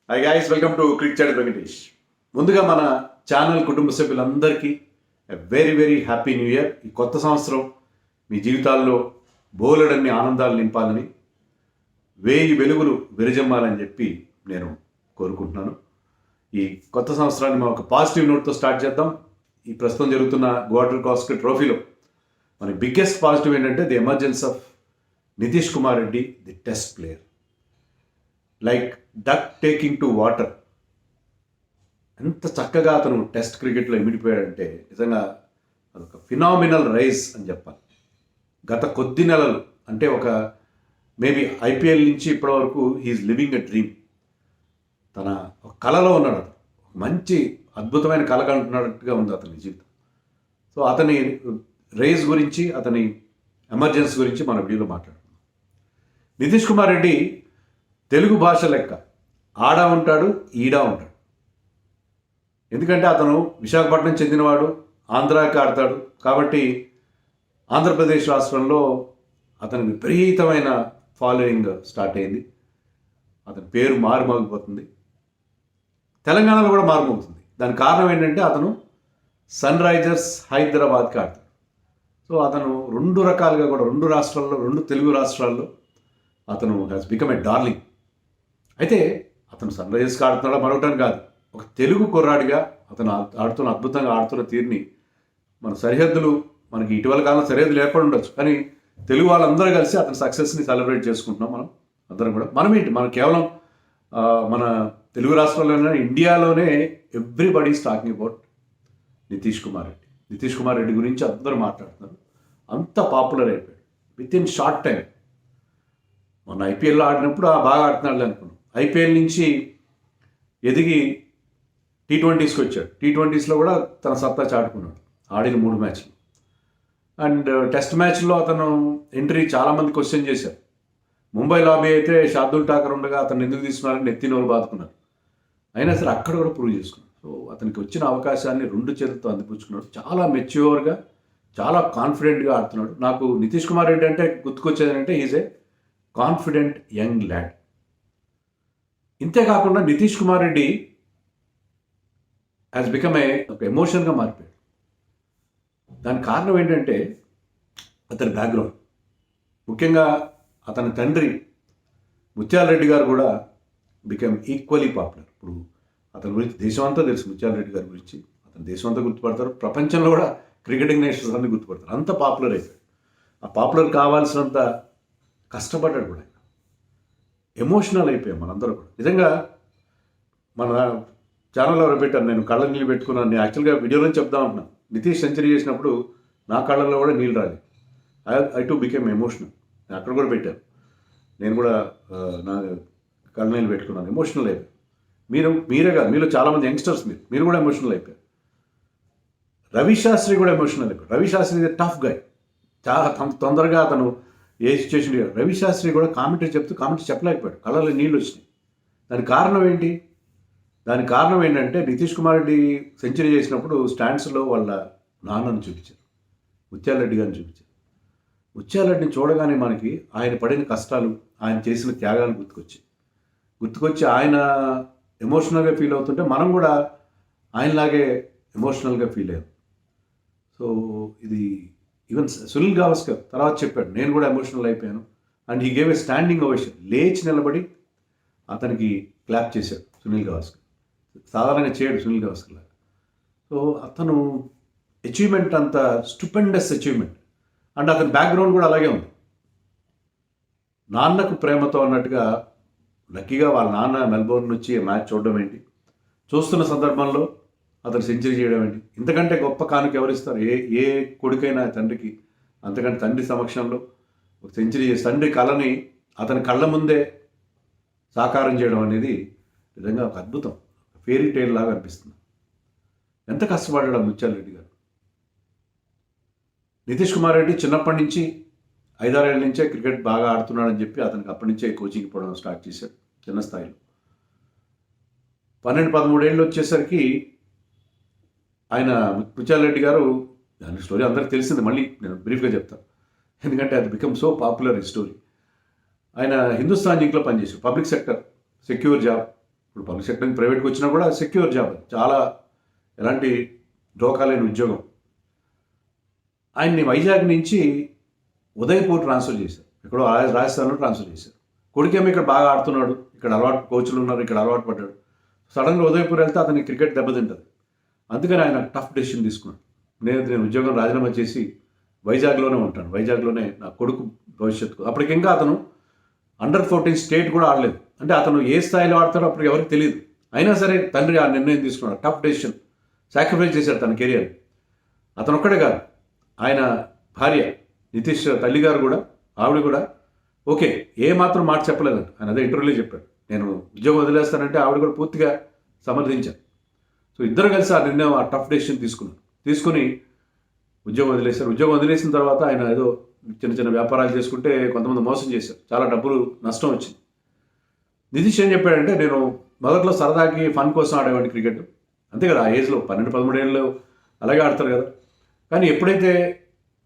High guys, welcome to Cric Chat Venkatesh. ముందుగా మన channel కుటుంబ సభ్యులందరికీ very very happy new year. ఈ కొత్త సంవత్సరం మీ జీవితాల్లో బోలెడన్ని ఆనందాలు నింపాలని, వేయి వెలుగులు విరజమ్మాలని చెప్పి నేను కోరుకుంటున్నాను. ఈ కొత్త సంవత్సరాన్ని మనం ఒక పాజిటివ్ నోట్తో స్టార్ట్ చేద్దాం. ఈ ప్రస్తుతం జరుగుతున్న గోవాటర్ కాస్కర్ ట్రోఫీలో మన బిగ్గెస్ట్ పాజిటివ్ ఏంటంటే the emergence of Nitish Kumar Reddy, the test player. Like duck taking to water. ఎంత చక్కగా అతను టెస్ట్ క్రికెట్లో ఇమిడిపోయాడంటే నిజంగా అదొక ఫినామినల్ రైజ్ అని చెప్పాలి. గత కొద్ది నెలలు అంటే ఒక మేబీ ఐపీఎల్ నుంచి ఇప్పటివరకు హీఈస్ లివింగ్ ఎ డ్రీమ్. తన ఒక కళలో ఉన్నాడు. అతను మంచి అద్భుతమైన కళ కంటున్నట్టుగా ఉంది అతని జీవితం. సో అతని రైజ్ గురించి, అతని ఎమర్జెన్సీ గురించి మన వీడియోలో మాట్లాడుతున్నాం. నితీష్ కుమార్ రెడ్డి తెలుగు భాష లెక్క ఆడా ఉంటాడు, ఈడా ఉంటాడు. ఎందుకంటే అతను విశాఖపట్నం చెందినవాడు, ఆంధ్రాకి ఆడతాడు. కాబట్టి ఆంధ్రప్రదేశ్ రాష్ట్రంలో అతనికి విపరీతమైన ఫాలోయింగ్ స్టార్ట్ అయింది. అతని పేరు మారుమోగిపోతుంది. తెలంగాణలో కూడా మారుమోగుతుంది. దానికి కారణం ఏంటంటే అతను సన్ రైజర్స్ హైదరాబాద్కి ఆడతాడు. సో అతను రెండు రకాలుగా కూడా రెండు తెలుగు రాష్ట్రాల్లో అతను హ్యాస్ బికమ్ ఎ డార్లింగ్. అయితే అతను సన్ రైజర్స్కి ఆడుతున్నాడా మరొకటని కాదు, ఒక తెలుగు కుర్రాడిగా అతను అద్భుతంగా ఆడుతున్న తీరుని మన సరిహద్దులు, మనకి ఇటీవల కాలంలో సరిహద్దులు ఏర్పడి ఉండొచ్చు, కానీ తెలుగు వాళ్ళందరూ కలిసి అతని సక్సెస్ని సెలబ్రేట్ చేసుకుంటున్నాం మనం అందరం కూడా. మనం కేవలం మన తెలుగు రాష్ట్రాల్లోనే, ఇండియాలోనే everybody is talking about Nitish Kumar Reddy. Nitish Kumar Reddy గురించి అందరూ మాట్లాడుతున్నారు. అంత పాపులర్ అయిపోయాడు విత్ ఇన్ షార్ట్ టైం. మొన్న ఐపీఎల్లో ఆడినప్పుడు బాగా ఆడుతున్నాడు అనుకున్నాం. ఐపీఎల్ నుంచి ఎదిగి T20స్కి వచ్చాడు. T20స్లో కూడా తన సత్తా చాటుకున్నాడు. ఆడిన 3 మ్యాచ్లు. అండ్ టెస్ట్ మ్యాచ్లో అతను ఎంట్రీ చాలామంది క్వశ్చన్ చేశారు. ముంబై లాబీ అయితే షార్దుల్ ఠాకర్ ఉండగా అతను ఎందుకు తీసుకున్నారని నెత్తినోళ్ళు బాదుకున్నారు. అయినా సరే అక్కడ కూడా ప్రూవ్ చేసుకున్నాడు. సో అతనికి వచ్చిన అవకాశాన్ని 2 చేతులతో అందిపుచ్చుకున్నాడు. చాలా మెచ్యూర్గా, చాలా కాన్ఫిడెంట్గా ఆడుతున్నాడు. నాకు నితీష్ కుమార్ రెడ్డి అంటే గుర్తుకొచ్చేది అంటే is a confident young lad. ఇంతేకాకుండా నితీష్ కుమార్ రెడ్డి హ్యాస్ బికమ్ ఒక ఎమోషన్గా మారిపోయాడు. దానికి కారణం ఏంటంటే అతని బ్యాక్గ్రౌండ్. ముఖ్యంగా అతని తండ్రి ముత్యాల రెడ్డి గారు కూడా బికమ్ ఈక్వలీ పాపులర్. ఇప్పుడు అతని గురించి దేశం అంతా తెలుసు. ముత్యాల రెడ్డి గారి గురించి అతను దేశం అంతా గుర్తుపడతారు. ప్రపంచంలో కూడా క్రికెటింగ్ నేషనల్స్ అన్ని గుర్తుపడతారు. అంత పాపులర్ అయిపోయాడు. ఆ పాపులర్ కావాల్సినంత కష్టపడ్డాడు కూడా. ఎమోషనల్ అయిపోయాం మనందరూ కూడా. నిజంగా మన ఛానల్లో ఎవరు పెట్టాను, నేను కళ్ళ నీళ్ళు పెట్టుకున్నాను. నేను యాక్చువల్గా వీడియోలో చెప్దాం అంటున్నాను. నితీష్ సెంచరీ చేసినప్పుడు నా కళ్ళల్లో కూడా నీళ్ళు రాలి. I to became emotional. నేను అక్కడ కూడా పెట్టాను. నేను కూడా నా కళ్ళ నీళ్ళు పెట్టుకున్నాను. ఎమోషనల్ అయిపోయాను. మీరే కాదు, మీలో చాలామంది యంగ్స్టర్స్ మీరు కూడా ఎమోషనల్ అయిపోయారు. రవి శాస్త్రి కూడా ఎమోషనల్ అయిపోయారు. రవి శాస్త్రి ఇది టఫ్ గాయ్. చాలా తొందరగా అతను ఏ సిచ్యువేషన్. రవి శాస్త్రి కూడా కామెంటరీ చెప్పలేకపోయాడు. కళ్ళలో నీళ్ళు వచ్చినాయి. దానికి కారణం ఏంటంటే నితీష్ కుమార్ రెడ్డి సెంచరీ చేసినప్పుడు స్టాండ్స్లో వాళ్ళ నాన్నను చూపించారు, ముత్యాల రెడ్డి గారిని చూపించారు. ముత్యాల రెడ్డిని చూడగానే మనకి ఆయన పడిన కష్టాలు, ఆయన చేసిన త్యాగాలు గుర్తుకొచ్చి ఆయన ఎమోషనల్గా ఫీల్ అవుతుంటే మనం కూడా ఆయనలాగే ఎమోషనల్గా ఫీల్ అయ్యాం. సో ఇది ఈవెన్ సునీల్ గవాస్కర్ తర్వాత చెప్పాడు, నేను కూడా ఎమోషనల్ అయిపోయాను. And he gave a standing ovation. లేచి నిలబడి అతనికి క్లాప్ చేశాడు సునీల్ గవాస్కర్. సాధారణంగా చేయడు సునీల్ గవాస్కర్ లాగా. సో అతను అచీవ్మెంట్ అంత స్టూపెండస్ అచీవ్మెంట్. అండ్ అతని బ్యాక్గ్రౌండ్ కూడా అలాగే ఉంది. నాన్నకు ప్రేమతో అన్నట్టుగా లక్కీగా వాళ్ళ నాన్న మెల్బోర్న్ నుంచి మ్యాచ్ చూడడం ఏంటి, చూస్తున్న సందర్భంలో అతను సెంచరీ చేయడం ఏంటి, ఇంతకంటే గొప్ప కానుక ఎవరిస్తారు? ఏ కొడుకైనా తండ్రికి అంతకంటే తండ్రి సమక్షంలో ఒక సెంచరీ చేసి తండ్రి కళని అతని కళ్ళ ముందే సాకారం చేయడం అనేది నిజంగా ఒక అద్భుతం. ఫెయిరీ టైల్ లాగా అనిపిస్తుంది. ఎంత కష్టపడ్డాడు ముత్యాల రెడ్డి గారు. నితీష్ కుమార్ రెడ్డి చిన్నప్పటి నుంచి 5-6 ఏళ్ళ నుంచే క్రికెట్ బాగా ఆడుతున్నాడని చెప్పి అతనికి అప్పటి నుంచే కోచింగ్ పోవడం స్టార్ట్ చేశాడు చిన్న స్థాయిలో. 12-13 ఏళ్ళు వచ్చేసరికి ఆయన ముత్యాల రెడ్డి గారు, దాని స్టోరీ అందరికీ తెలిసింది, మళ్ళీ నేను బ్రీఫ్గా చెప్తాను ఎందుకంటే అది బికమ్ సో పాపులర్ ఈ స్టోరీ. ఆయన హిందుస్థాన్ జింక్లో పనిచేశారు. పబ్లిక్ సెక్టర్ సెక్యూర్ జాబ్, ఇప్పుడు పబ్లిక్ సెక్టర్ నుంచి ప్రైవేట్కి వచ్చినా కూడా సెక్యూర్ జాబ్, చాలా ఎలాంటి ఢోకా లేని ఉద్యోగం. ఆయన్ని వైజాగ్ నుంచి ఉదయపూర్ ట్రాన్స్ఫర్ చేశారు, ఎక్కడో రాజస్థాన్లో ట్రాన్స్ఫర్ చేశారు. కొడుకేమో ఇక్కడ బాగా ఆడుతున్నాడు, ఇక్కడ అలవాటు కోచ్లు ఉన్నారు, ఇక్కడ అలవాటు పడ్డాడు. సడన్గా ఉదయపూర్ వెళ్తే అతనికి క్రికెట్ దెబ్బతింటుంది. అందుకని ఆయన టఫ్ డెసిషన్ తీసుకున్నాడు. నేను ఉద్యోగం రాజీనామా చేసి వైజాగ్లోనే ఉంటాను, వైజాగ్లోనే నా కొడుకు భవిష్యత్తుకు. అప్పటికి ఇంకా అతను అండర్-14 స్టేట్ కూడా ఆడలేదు. అంటే అతను ఏ స్థాయిలో ఆడతాడో అప్పుడు ఎవరికి తెలియదు. అయినా సరే తండ్రి ఆ నిర్ణయం తీసుకున్నాడు, టఫ్ డెసిషన్, సాక్రిఫైస్ చేశాడు తన కెరియర్. అతను ఒక్కడే కాదు, ఆయన భార్య నితీష్ తల్లిగారు కూడా, ఆవిడ కూడా ఓకే, ఏ మాత్రం మాట చెప్పలేదండి. ఆయన అదే ఇంటర్వ్యూలో చెప్పాడు, నేను ఉద్యోగం వదిలేస్తానంటే ఆవిడ కూడా పూర్తిగా సమర్థించారు. సో ఇద్దరు కలిసి ఆ నిర్ణయం, ఆ టఫ్ డెసిషన్ తీసుకుని ఉద్యోగం వదిలేశారు. ఉద్యోగం వదిలేసిన తర్వాత ఆయన ఏదో చిన్న చిన్న వ్యాపారాలు చేసుకుంటే కొంతమంది మోసం చేశారు, చాలా డబ్బులు నష్టం వచ్చింది. నితీష్ ఏం చెప్పాడంటే, నేను మొదట్లో సరదాకి ఫన్ కోసం ఆడేవాడిని క్రికెట్, అంతే కదా, ఆ ఏజ్లో 12-13 ఏళ్ళు అలాగే ఆడతారు కదా. కానీ ఎప్పుడైతే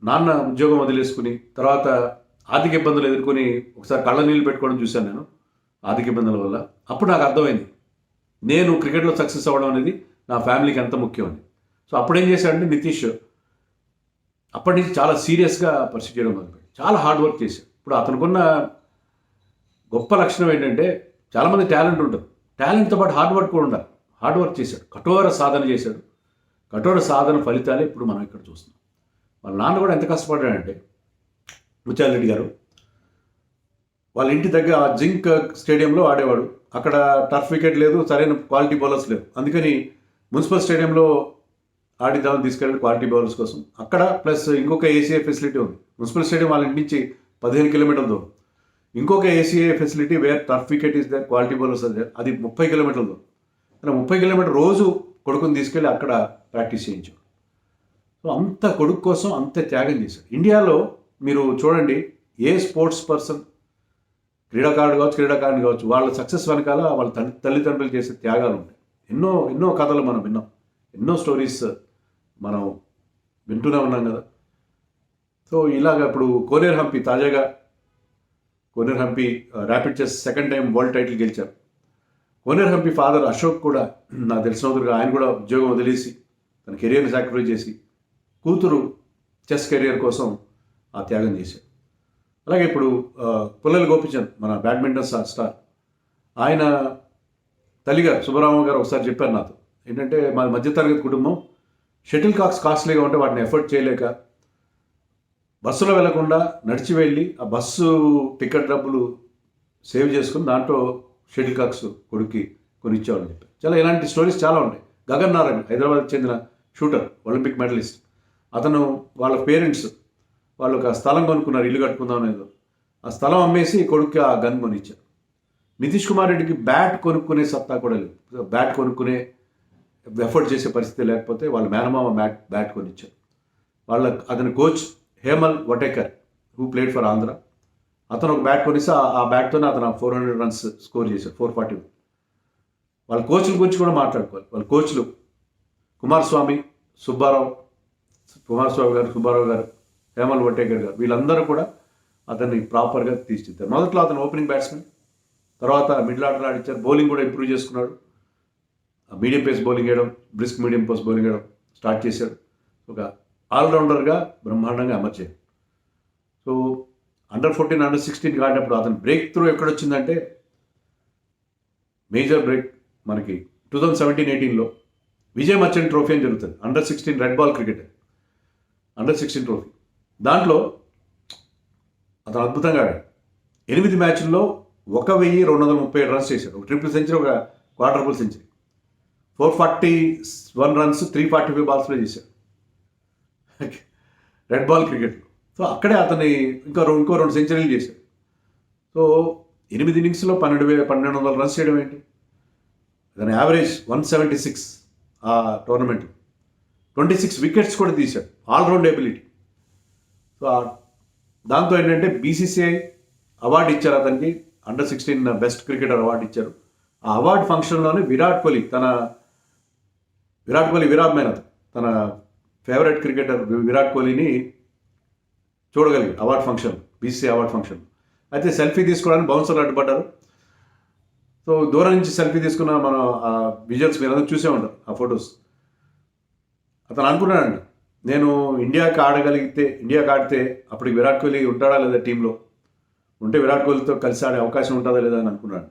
నాన్న ఉద్యోగం వదిలేసుకుని తర్వాత ఆర్థిక ఇబ్బందులు ఎదుర్కొని ఒకసారి కళ్ళ నీళ్ళు పెట్టుకోవడం చూశాను నేను, ఆర్థిక ఇబ్బందుల వల్ల. అప్పుడు నాకు అర్థమైంది, నేను క్రికెట్లో సక్సెస్ అవ్వడం అనేది నా ఫ్యామిలీకి ఎంత ముఖ్యం అని. సో అప్పుడు ఏం చేశాడంటే నితీష్ అప్పటి నుంచి చాలా సీరియస్గా పర్సూ చేయడం మొదలుపెట్టాడు, చాలా హార్డ్ వర్క్ చేశాడు. ఇప్పుడు అతనుకున్న గొప్ప లక్షణం ఏంటంటే, చాలామంది టాలెంట్ ఉంటుంది, టాలెంట్తో పాటు హార్డ్ వర్క్ కూడా ఉండాలి. హార్డ్ వర్క్ చేశాడు, కఠోర సాధన చేశాడు. కఠోర సాధన ఫలితాలే ఇప్పుడు మనం ఇక్కడ చూస్తున్నాం. వాళ్ళ నాన్న కూడా ఎంత కష్టపడ్డాడంటే, ముత్యాలరెడ్డి గారు వాళ్ళ ఇంటి దగ్గర ఆ జింక్ స్టేడియంలో ఆడేవాడు. అక్కడ టర్ఫ్ వికెట్ లేదు, సరైన క్వాలిటీ బౌలర్స్ లేవు. అందుకని మున్సిపల్ స్టేడియంలో ఆడిద్దామని తీసుకెళ్ళి క్వాలిటీ బౌలర్స్ కోసం. అక్కడ ప్లస్ ఇంకొక ఏసీఏ ఫెసిలిటీ ఉంది. మున్సిపల్ స్టేడియం వాళ్ళ ఇంటి నుంచి 15 కిలోమీటర్ల దూరం. ఇంకొక ACA facility where turf wicket is there, quality bowlers అది 30 కిలోమీటర్ల దూరం. అలా 30 కిలోమీటర్ రోజు కొడుకుని తీసుకెళ్ళి అక్కడ ప్రాక్టీస్ చేయించాడు. సో అంత కొడుకు కోసం అంత త్యాగం చేశాడు. ఇండియాలో మీరు చూడండి, ఏ స్పోర్ట్స్ పర్సన్, క్రీడాకారుడు కావచ్చు, వాళ్ళ సక్సెస్ వెనకాల వాళ్ళ తల్లిదండ్రులు చేసే త్యాగాలు ఉంటాయి. ఎన్నో కథలు మనం విన్నాం, ఎన్నో స్టోరీస్ మనం వింటూనే ఉన్నాం కదా. సో ఇలాగ ఇప్పుడు తాజాగా Koneru Humpy rapid chess second time world title గెలిచారు. కోనేరు హంపి ఫాదర్ అశోక్ కూడా నాకు తెలిసినందుకు ఆయన కూడా ఉద్యోగం వదిలేసి తన కెరియర్ని సాక్రిఫైస్ చేసి కూతురు చెస్ కెరియర్ కోసం ఆ త్యాగం చేశాడు. అలాగే ఇప్పుడు పుల్లల గోపిచంద్ మన బ్యాడ్మింటన్ స్టార్, ఆయన తల్లిగారు సుబ్బరామ గారు ఒకసారి చెప్పారు నాతో, ఏంటంటే మా మధ్యతరగతి కుటుంబం, షటిల్ కాక్స్ కాస్ట్లీగా ఉంటే వాటిని ఎఫర్ట్ చేయలేక బస్సులో వెళ్లకుండా నడిచి వెళ్ళి ఆ బస్సు టికెట్ డబ్బులు సేవ్ చేసుకుని దాంట్లో షటిల్ కాక్స్ కొడుక్కి కొనిచ్చేవాళ్ళని చెప్పారు. చాలా ఇలాంటి స్టోరీస్ చాలా ఉన్నాయి. గగన్ నారాయణ్, హైదరాబాద్కి చెందిన షూటర్, ఒలింపిక్ మెడలిస్ట్, అతను వాళ్ళ పేరెంట్స్ వాళ్ళు ఒక స్థలం కొనుక్కున్నారు, ఇల్లు కట్టుకుందాం అనేది. ఆ స్థలం అమ్మేసి కొడుక్కి ఆ గన్ కొనిచ్చారు. నితీష్ కుమార్ రెడ్డికి బ్యాట్ కొనుక్కునే సత్తా కూడా లేదు, బ్యాట్ కొనుక్కునే ఎఫర్ట్ చేసే పరిస్థితి లేకపోతే వాళ్ళ మేనమామ బ్యాట్ కొనిచ్చారు. అతని coach Hemal Watekar, who played for Andhra, అతను ఒక బ్యాట్ కొనిస్తే ఆ బ్యాట్తోనే అతను 400 రన్స్ స్కోర్ చేశారు, 440. వాళ్ళ కోచ్ల గురించి కూడా మాట్లాడుకోవాలి. వాళ్ళ కోచ్లు సుబ్బారావు గారు, హేమల్ వటేకర్ గారు, వీళ్ళందరూ కూడా అతన్ని ప్రాపర్గా తీర్చిదిద్దారు. మొదట్లో అతను ఓపెనింగ్ బ్యాట్స్మెన్, తర్వాత మిడిల్ ఆర్డర్ ఆడిచ్చారు, బౌలింగ్ కూడా ఇంప్రూవ్ చేసుకున్నాడు. మీడియం పేస్ బౌలింగ్ వేయడం, బ్రిస్క్ మీడియం పేస్ బౌలింగ్ వేయడం స్టార్ట్ చేశాడు. ఒక ఆల్రౌండర్గా బ్రహ్మాండంగా అమర్చాడు. సో అండర్-14, అండర్-16 ఆడినప్పుడు అతను బ్రేక్ త్రూ ఎక్కడొచ్చిందంటే, మేజర్ బ్రేక్ మనకి 2017-18లో విజయ్ మర్చెంట్ ట్రోఫీ అని జరుగుతుంది, అండర్-16 రెడ్ బాల్ క్రికెట్, అండర్-16 ట్రోఫీ. దాంట్లో అతను అద్భుతంగా ఆడాడు. 8 మ్యాచ్ల్లో 1237 రన్స్ చేశాడు. ఒక ట్రిపుల్ సెంచరీ, ఒక క్వార్టర్బుల్ సెంచరీ, 441 రన్స్ 345 బాల్స్లో చేశాడు రెడ్ బాల్ క్రికెట్లో. సో అక్కడే అతన్ని ఇంకో 2 సెంచరీలు చేశాడు. సో 8 ఇన్నింగ్స్లో 1200 రన్స్ చేయడం ఏంటి, దాని యావరేజ్ 176 ఆ టోర్నమెంట్లో. 26 వికెట్స్ కూడా తీశాడు, ఆల్రౌండ్ ఎబిలిటీ. సో దాంతో ఏంటంటే బీసీసీఐ అవార్డు ఇచ్చారు అతనికి, అండర్-16 బెస్ట్ క్రికెటర్ అవార్డు ఇచ్చారు. ఆ అవార్డు ఫంక్షన్లోనే విరాట్ కోహ్లీ విరాట్ తన ఫేవరెట్ క్రికెటర్ విరాట్ కోహ్లీని చూడగలిగారు award function, BCCI award function. అయితే సెల్ఫీ తీసుకోవడానికి బౌన్సర్లు అడ్డుపడ్డారు. సో దూరం నుంచి సెల్ఫీ తీసుకున్న మనం ఆ విజువల్స్ మీరు అందరూ చూసే ఉంటారు ఆ ఫొటోస్. అతను అనుకున్నాడండి, నేను ఇండియాకి ఆడితే అప్పటికి విరాట్ కోహ్లీ ఉంటాడా లేదా టీంలో, ఉంటే విరాట్ కోహ్లీతో కలిసి ఆడే అవకాశం ఉంటుందా లేదా అని అనుకున్నాడు.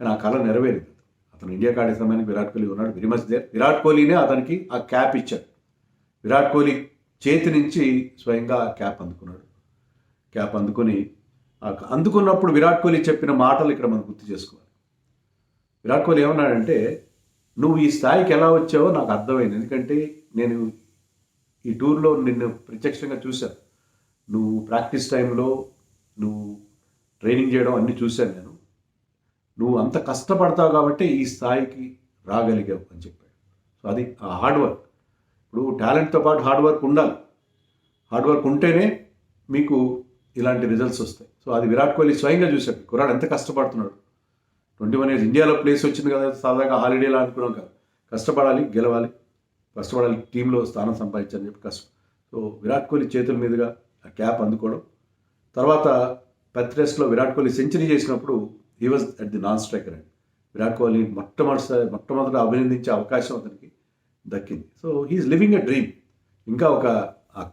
కానీ ఆ కళ నెరవేరింది. అతను ఇండియాకి ఆడే సమయానికి విరాట్ కోహ్లీ ఉన్నాడు, వెరీ మచ్ దేర్. విరాట్ కోహ్లీనే అతనికి ఆ క్యాప్ ఇచ్చాడు. విరాట్ కోహ్లీ చేతి నుంచి స్వయంగా క్యాప్ అందుకున్నాడు. క్యాప్ అందుకున్నప్పుడు విరాట్ కోహ్లీ చెప్పిన మాటలు ఇక్కడ మనం గుర్తు చేసుకోవాలి. విరాట్ కోహ్లీ ఏమన్నాడంటే, నువ్వు ఈ స్థాయికి ఎలా వచ్చావో నాకు అర్థమైంది, ఎందుకంటే నేను ఈ టూర్లో నిన్ను ప్రత్యక్షంగా చూశాను. నువ్వు ప్రాక్టీస్ టైంలో నువ్వు ట్రైనింగ్ చేయడం అన్నీ చూశాను నేను. నువ్వు అంత కష్టపడతావు కాబట్టి ఈ స్థాయికి రాగలిగావు అని చెప్పాడు. సో అది ఆ హార్డ్ వర్క్. ఇప్పుడు టాలెంట్తో పాటు హార్డ్ వర్క్ ఉండాలి. హార్డ్ వర్క్ ఉంటేనే మీకు ఇలాంటి రిజల్ట్స్ వస్తాయి. సో అది విరాట్ కోహ్లీ స్వయంగా చూశాడు. కుర్రాడు ఎంత కష్టపడుతున్నాడు. 21 years ఇండియాలో ప్లేస్ వచ్చింది కదా, సాదాగా హాలిడేలా అనుకున్నాం కాదు. కష్టపడాలి, గెలవాలి, కష్టపడాలి, టీంలో స్థానం సంపాదించాలని చెప్పి కష్టం. సో విరాట్ కోహ్లీ చేతుల మీదుగా ఆ క్యాప్ అందుకోవడం, తర్వాత పెర్త్ టెస్ట్లో విరాట్ కోహ్లీ సెంచరీ చేసినప్పుడు he was at the non striker అండి. విరాట్ కోహ్లీ మొట్టమొదట అభినందించే అవకాశం అతనికి దక్కింది. So he is living a dream. ఇంకా ఒక ఆ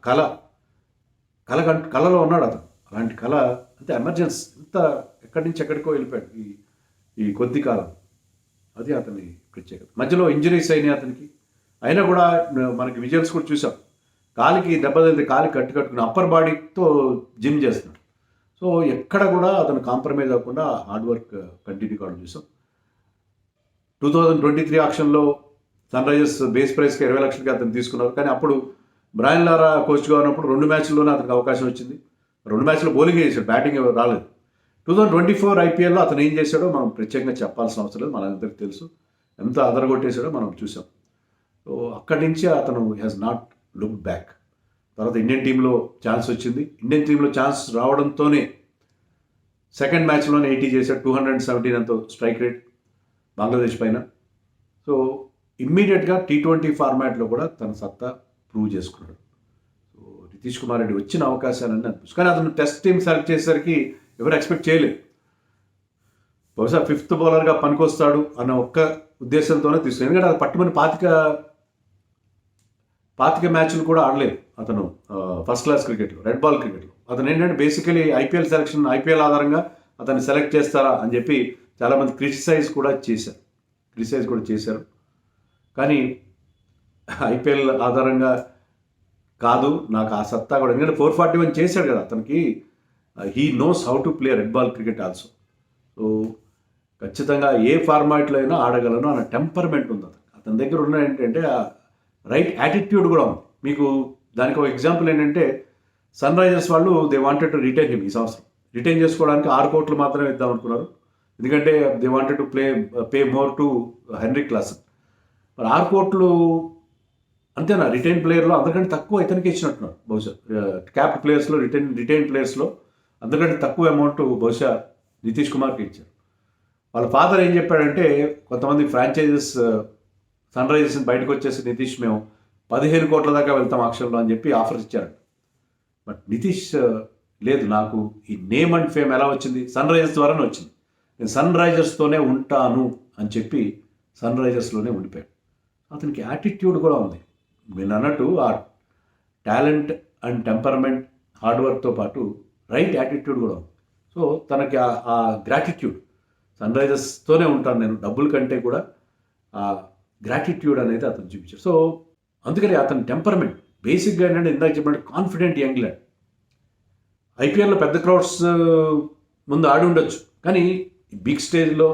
కళలో ఉన్నాడు అతను. అలాంటి కళ అంటే ఎమర్జెన్సీ, ఎంత ఎక్కడి నుంచి ఎక్కడికో వెళ్ళిపోయాడు ఈ కొద్ది కాలం. అది అతని ప్రత్యేకత. మధ్యలో ఇంజరీస్ అయినాయి అతనికి, అయినా కూడా మనకి విజువల్స్ కూడా చూసాం. కాలికి దెబ్బ తగిలితే కాలి కట్టుకుని అప్పర్ బాడీతో జిమ్ చేస్తున్నాడు. సో ఎక్కడ కూడా అతను కాంప్రమైజ్ అవ్వకుండా హార్డ్ వర్క్ కంటిన్యూ కావడం చూసాం. 2023 ఆక్షన్లో సన్ రైజర్స్ బేస్ ప్రైస్కి 20 లక్షలకి అతను తీసుకున్నారు. కానీ అప్పుడు బ్రాయన్ లారా కోచ్గా ఉన్నప్పుడు 2 మ్యాచ్ల్లోనే అతనికి అవకాశం వచ్చింది. 2 మ్యాచ్లో బౌలింగ్ చేశాడు, బ్యాటింగ్ రాలేదు. 2024 ఐపీఎల్లో అతను ఏం చేశాడో మనం ప్రత్యేకంగా చెప్పాల్సిన అవసరం లేదు, మనందరికీ తెలుసు. ఎంత అదరగొట్టేశాడో మనం చూసాం. సో అక్కడి నుంచి అతను హ్యాస్ నాట్ లుక్ బ్యాక్. తర్వాత ఇండియన్ టీంలో ఛాన్స్ వచ్చింది. ఇండియన్ టీంలో ఛాన్స్ రావడంతోనే సెకండ్ మ్యాచ్లోనే 80 చేశాడు, 217 ఎంతో స్ట్రైక్ రేట్ బంగ్లాదేశ్ పైన. సో ఇమ్మీడియట్గా T20 ఫార్మాట్లో కూడా తన సత్తా ప్రూవ్ చేసుకున్నాడు. సో నితీష్ కుమార్ రెడ్డి వచ్చిన అవకాశాలన్నీ అనిపిస్తుంది. కానీ అతను టెస్ట్ టీం సెలెక్ట్ చేసేసరికి ఎవరు ఎక్స్పెక్ట్ చేయలేదు. బహుశా 5th బౌలర్గా పనికొస్తాడు అన్న ఒక్క ఉద్దేశంతోనే తీసుకున్నాడు. ఎందుకంటే అది పట్టుమని 25 మ్యాచ్లు కూడా ఆడలేదు అతను ఫస్ట్ క్లాస్ క్రికెట్లో, రెడ్ బాల్ క్రికెట్లో. అతను ఏంటంటే బేసికలీ ఐపీఎల్ ఆధారంగా అతన్ని సెలెక్ట్ చేస్తారా అని చెప్పి చాలామంది క్రిటిసైజ్ కూడా చేశారు. కానీ ఐపీఎల్ ఆధారంగా కాదు, నాకు ఆ సత్తా కూడా, ఎందుకంటే 441 చేశాడు కదా అతనికి. He knows how to play red ball cricket also. So ఖచ్చితంగా ఏ ఫార్మాట్లో అయినా ఆడగలను అన్న టెంపర్మెంట్ ఉంది అతని దగ్గర. ఉన్న ఏంటంటే రైట్ యాటిట్యూడ్ కూడా ఉంది. మీకు దానికి ఒక ఎగ్జాంపుల్ ఏంటంటే, సన్ రైజర్స్ వాళ్ళు they wanted to retain him. ఈ సంవత్సరం రిటైన్ చేసుకోవడానికి 6 కోట్లు మాత్రమే ఇద్దాం అనుకున్నారు. ఎందుకంటే they wanted to pay more to Heinrich Klaasen. మరి 6 కోట్లు అంతేనా రిటైన్ ప్లేయర్లో? అంతకంటే తక్కువ ఇతనికి ఇచ్చినట్టున్నారు బహుశా. క్యాప్డ్ ప్లేయర్స్లో రిటైన్ ప్లేయర్స్లో అంతకంటే తక్కువ అమౌంట్ బహుశా నితీష్ కుమార్కి ఇచ్చారు. వాళ్ళ ఫాదర్ ఏం చెప్పాడంటే, కొంతమంది ఫ్రాంచైజెస్ సన్ రైజర్స్ని బయటకు వచ్చేసి నితీష్ మేము 15 కోట్ల దాకా వెళ్తాం ఆక్షన్లో అని చెప్పి ఆఫర్స్ ఇచ్చారు. బట్ నితీష్ లేదు, నాకు ఈ నేమ్ అండ్ ఫేమ్ ఎలా వచ్చింది, సన్ రైజర్స్ ద్వారానే వచ్చింది, నేను సన్ రైజర్స్తోనే ఉంటాను అని చెప్పి సన్ రైజర్స్లోనే ఉండిపోయాడు. అతనికి యాటిట్యూడ్ కూడా ఉంది. నేను అన్నట్టు ఆ టాలెంట్ అండ్ టెంపర్మెంట్ హార్డ్ వర్క్తో పాటు రైట్ యాటిట్యూడ్ కూడా ఉంది. సో తనకి ఆ గ్రాటిట్యూడ్, సన్ రైజర్స్తోనే ఉంటాను నేను, డబ్బుల కంటే కూడా ఆ గ్రాటిట్యూడ్ అనేది అతను చూపించాడు. సో అందుకని అతని టెంపర్మెంట్ బేసిక్గా ఏంటంటే, ఇందాక చెప్పినట్టు కాన్ఫిడెంట్ యంగ్ ల్యాడ్. ఐపీఎల్లో పెద్ద క్రౌడ్స్ ముందు ఆడి ఉండొచ్చు, కానీ బిగ్ స్టేజ్లో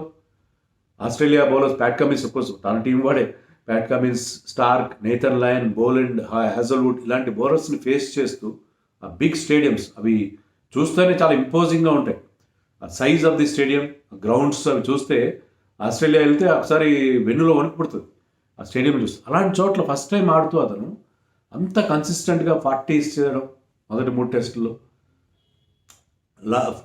Australia bowlers Pat Cummins course తన టీం వాడే, Pat Cummins, Starc, Nathan Lyon, Boland, Hazlewood ఇలాంటి బౌలర్స్ని ఫేస్ చేస్తూ ఆ బిగ్ స్టేడియంస్ అవి చూస్తేనే చాలా ఇంపోజింగ్గా ఉంటాయి. ఆ size of the stadium, grounds అవి చూస్తే ఆస్ట్రేలియా వెళ్తే ఒకసారి వెన్నులో వణుకు పుడుతుంది ఆ స్టేడియం చూస్తే. అలాంటి చోట్ల ఫస్ట్ టైం ఆడుతూ అతను అంత కన్సిస్టెంట్గా 40 చేయడం మొదటి 3 టెస్టుల్లో,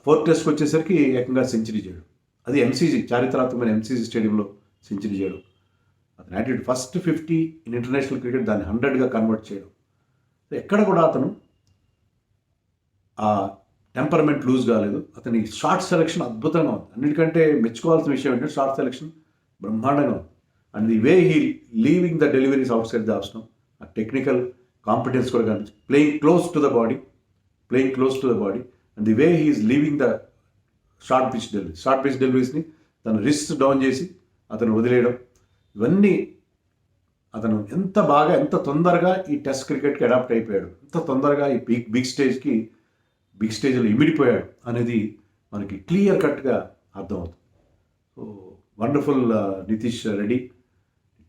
4th టెస్ట్కి వచ్చేసరికి ఏకంగా సెంచరీ చేయడం. అది ఎంసీజీ, చారిత్రాత్మకమైన ఎంసీజీ స్టేడియంలో సెంచరీ చేయడం. అతను attitude first 50 in international cricket, దాన్ని 100గా కన్వర్ట్ చేయడం. ఎక్కడ కూడా అతను ఆ టెంపర్మెంట్ లూజ్ కాలేదు. అతని షార్ట్ సెలెక్షన్ అద్భుతంగా ఉంది. అన్నిటికంటే మెచ్చుకోవాల్సిన విషయం ఏంటంటే షార్ట్ సెలెక్షన్ బ్రహ్మాండంగా ఉంది. And the way he leaving the deliveries outside the off, ఆ టెక్నికల్ కాంపిటెన్స్ కూడా కనిపించింది. Playing close to the body and the way he is leaving the short pitch డెలివరీస్ని తన రిస్ట్ డౌన్ చేసి అతను వదిలేయడం, ఇవన్నీ అతను ఎంత తొందరగా ఈ టెస్ట్ క్రికెట్కి అడాప్ట్ అయిపోయాడు, ఎంత తొందరగా ఈ బిగ్ స్టేజ్లో ఇమిడిపోయాడు అనేది మనకి క్లియర్ కట్గా అర్థమవుతుంది. So wonderful Nitish Reddy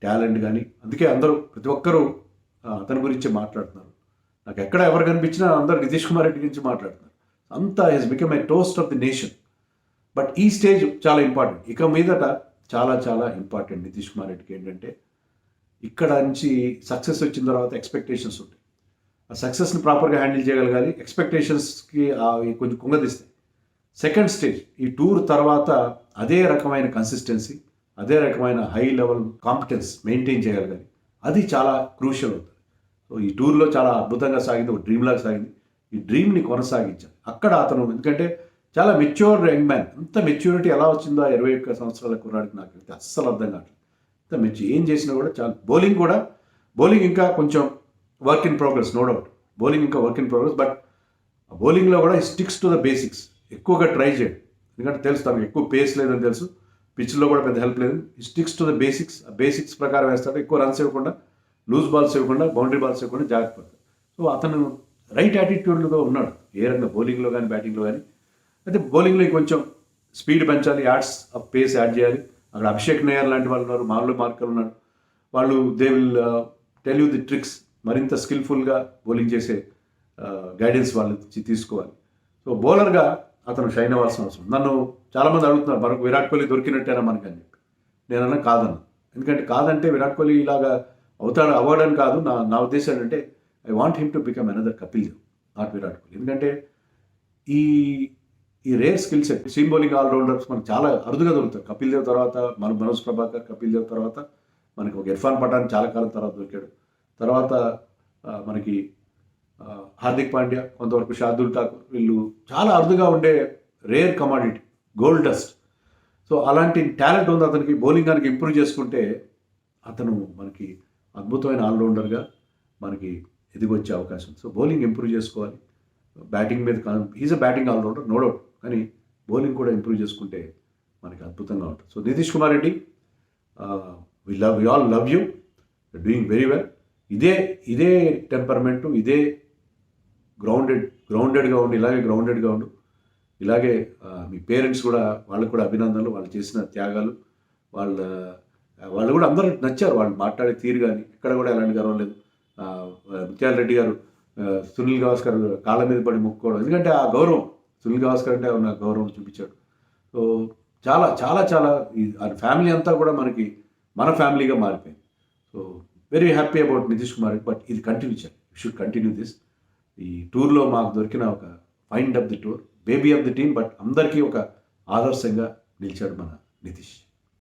talent కానీ, అందుకే ప్రతి ఒక్కరూ అతని గురించి మాట్లాడుతున్నారు. నాకు ఎక్కడ ఎవరు కనిపించినా అందరూ నితీష్ కుమార్ రెడ్డి గురించి మాట్లాడుతున్నారు. అంతా he's become a toast of the nation. But ఈ స్టేజ్ చాలా ఇంపార్టెంట్, ఇక మీదట చాలా చాలా ఇంపార్టెంట్ నితీష్ కుమార్ రెడ్డికి. ఏంటంటే ఇక్కడ నుంచి సక్సెస్ వచ్చిన తర్వాత ఎక్స్పెక్టేషన్స్ ఉంటాయి. ఆ సక్సెస్ని ప్రాపర్గా హ్యాండిల్ చేయగలగాలి. ఎక్స్పెక్టేషన్స్కి కొంచెం కుంగదీస్తాయి. సెకండ్ స్టేజ్ ఈ టూర్ తర్వాత అదే రకమైన కన్సిస్టెన్సీ, అదే రకమైన హై లెవెల్ కాంపిటెన్స్ మెయింటైన్ చేయగలగాలి. అది చాలా క్రూషియల్ అవుతుంది. సో ఈ టూర్లో చాలా అద్భుతంగా సాగింది, ఒక డ్రీమ్ లాగా సాగింది. ఈ డ్రీమ్ని కొనసాగించాలి అక్కడ అతను. ఎందుకంటే చాలా మెచ్యూర్ యంగ్ మ్యాన్. అంత మెచ్యూరిటీ ఎలా వచ్చిందో 21 సంవత్సరాల కుర్రాడికి నాకైతే అస్సలు అర్థం కావట్లేదు. అంత ఏం చేసినా కూడా చాలా. బౌలింగ్ ఇంకా కొంచెం work in progress, no doubt. Bowling ఇంకా వర్క్ ఇన్ ప్రోగ్రెస్. బట్ బౌలింగ్లో కూడా స్టిక్స్ టు ద బేసిక్స్, ఎక్కువగా ట్రై చేయండి. ఎందుకంటే తెలుసు తనకు ఎక్కువ పేస్ లేదని తెలుసు, పిచ్లో కూడా పెద్ద హెల్ప్ లేదు. స్టిక్స్ టు ద బేసిక్స్, ఆ బేసిక్స్ ప్రకారం వేస్తాడు. ఎక్కువ రన్స్ ఇవ్వకుండా, లూజ్ బాల్స్ ఇవ్వకుండా, బౌండరీ బాల్స్ ఇవ్వకుండా జాగ్రత్త పడతాడు. సో అతను రైట్ యాటిట్యూడ్లో ఉన్నాడు ఏ రంగా, బౌలింగ్లో కానీ బ్యాటింగ్లో కానీ. అయితే బౌలింగ్లో కొంచెం స్పీడ్ పెంచాలి, యాడ్స్ ఆఫ్ పేస్ యాడ్ చేయాలి. అక్కడ అభిషేక్ నయ్యర్ లాంటి వాళ్ళు ఉన్నారు, మామూలు మార్కర్ ఉన్నాడు. వాళ్ళు they will tell you the tricks. మరింత స్కిల్ఫుల్గా బౌలింగ్ చేసే గైడెన్స్ వాళ్ళు తీసుకోవాలి. సో బౌలర్గా అతను షైన్ అవ్వాల్సిన అవసరం. నన్ను చాలామంది అడుగుతున్నారు, మనకు విరాట్ కోహ్లీ దొరికినట్టేనా మనకు అని చెప్పి. నేనన్నా కాదన్నా. ఎందుకంటే కాదంటే విరాట్ కోహ్లీ ఇలాగా అవ్వడానికి కాదు. నా ఉద్దేశం ఏంటంటే I want him to become another Kapil Dev, not Virat Kohli. ఎందుకంటే ఈ rare skill set seam bowling allrounders మనకు చాలా అరుదుగా దొరుకుతారు. కపిల్ దేవ్ తర్వాత మనోజ్ ప్రభాకర్, కపిల్ దేవ్ తర్వాత మనకి ఒక ఇర్ఫాన్ పఠాన్ చాలా కాలం తర్వాత దొరికాడు. తర్వాత మనకి హార్దిక్ పాండ్యా, కొంతవరకు షార్దుల్ ఠాకూర్, వీళ్ళు చాలా అరుదుగా ఉండే rare commodity, gold dust. So అలాంటి టాలెంట్ ఉంది అతనికి. బౌలింగ్ కనుక ఇంప్రూవ్ చేసుకుంటే అతను మనకి అద్భుతమైన ఆల్రౌండర్గా మనకి ఎదిగొచ్చే అవకాశం. సో బౌలింగ్ ఇంప్రూవ్ చేసుకోవాలి. బ్యాటింగ్ మీద is a batting allrounder, no doubt. కానీ బౌలింగ్ కూడా ఇంప్రూవ్ చేసుకుంటే మనకి అద్భుతంగా ఉంటుంది. So Nitish Kumar Reddy, we all love you, doing very well. ఇదే టెంపర్మెంటు, ఇదే గ్రౌండెడ్గా ఉండి, ఇలాగే గ్రౌండెడ్గా ఉండు. ఇలాగే మీ పేరెంట్స్ కూడా, వాళ్ళకు కూడా అభినందనలు. వాళ్ళు చేసిన త్యాగాలు, వాళ్ళు కూడా అందరూ నచ్చారు. వాళ్ళు మాట్లాడే తీరు కానీ ఎక్కడ కూడా ఎలాంటి గర్వం లేదు. ముత్యాల రెడ్డి గారు సునీల్ గవాస్కర్ కాళ్ళ మీద పడి మొక్కుకోవడం, ఎందుకంటే ఆ గౌరవం, సునీల్ గవాస్కర్ అంటే ఉన్న గౌరవం చూపించాడు. సో చాలా చాలా చాలా ఆ ఫ్యామిలీ అంతా కూడా మన ఫ్యామిలీగా మారిపోయింది. So very happy about Nitish Kumar. But ఇది కంటిన్యూ చేయాలి, యూ షుడ్ కంటిన్యూ దిస్. ఈ టూర్లో మాకు దొరికిన ఒక find of the tour, baby of the team, but అందరికీ ఒక ఆదర్శంగా నిలిచాడు మన నితీష్.